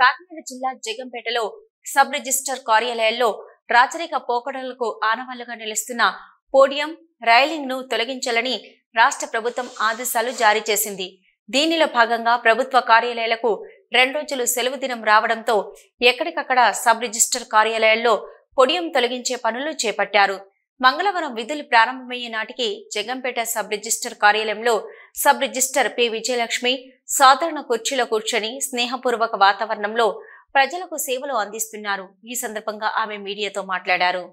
కాకినాడ జిల్లా జగంపేటలో sub register కార్యాలయాల్లో రాచరిక పోకడలకు ఆనవాళ్లుగా నిలుస్తున్న పోడియం రైలింగ్ ను తొలగించాలని రాష్ట్ర ప్రభుత్వం ఆదేశాలు జారీ చేసింది. దీనిలో భాగంగా ప్రభుత్వ కార్యాలయాలకు 2 రోజులు సెలవు దినం రావడంతో ఎక్కడికక్కడ సబ్ రిజిస్టర్ కార్యాలయాల్లో పోడియం తొలగించే పనులు చేపట్టారు. మంగళవారం విధులు ప్రారంభమయ్యే నాటికి జగంపేట సబ్ రిజిస్టర్ కార్యాలయంలో సబ్ రిజిస్టర్ పి విజయలక్ష్మి సాధారణ కుర్చీలో కూర్చొని స్నేహపూర్వక వాతావరణంలో ప్రజలకు సేవలు అందిస్తున్నారు. ఈ సందర్భంగా ఆమె మీడియాతో మాట్లాడారు.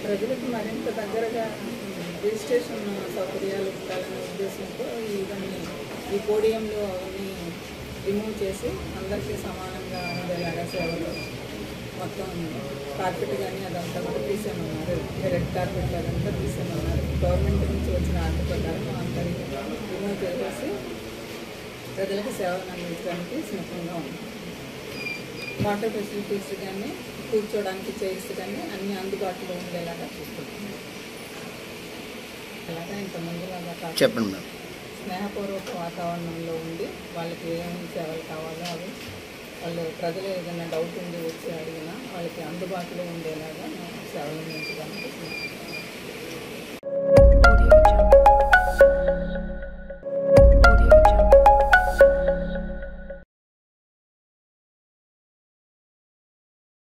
ప్రజలకు మరింత దగ్గరగా రిజిస్ట్రేషన్ సౌకర్యాలు ఉండాలనే ఉద్దేశంతో ఈ పోడియంలో రిమూవ్ చేసి అందరికీ సమానంగా ఉండేలాగా సేవలు మొత్తం కార్పెట్ కానీ అదంతా కూడా తీసేమన్నారు. రెడ్ కార్పెట్ అదంతా తీసేమన్నారు. గవర్నమెంట్ నుంచి వచ్చిన ఆర్డర్ ప్రకారం అందరికీ రిమూవ్ చేసేసి ప్రజలకు సేవలు అందించడానికి సిద్ధంగా ఉంది. వాటర్ ఫెసిలిటీస్ కానీ కూర్చోడానికి చైర్స్ కానీ అన్నీ అందుబాటులో ఉండేలాగా చూసుకుంటున్నాం. అలాగా ఇంతమందిలాగా కాకుండా స్నేహపూర్వక వాతావరణంలో ఉండి వాళ్ళకి ఏమేమి సేవలు కావాలో అవి వాళ్ళు ప్రజలు ఏదైనా డౌట్ ఉండి వచ్చి అడిగినా వాళ్ళకి అందుబాటులో ఉండేలాగా సేవలు అందించడానికి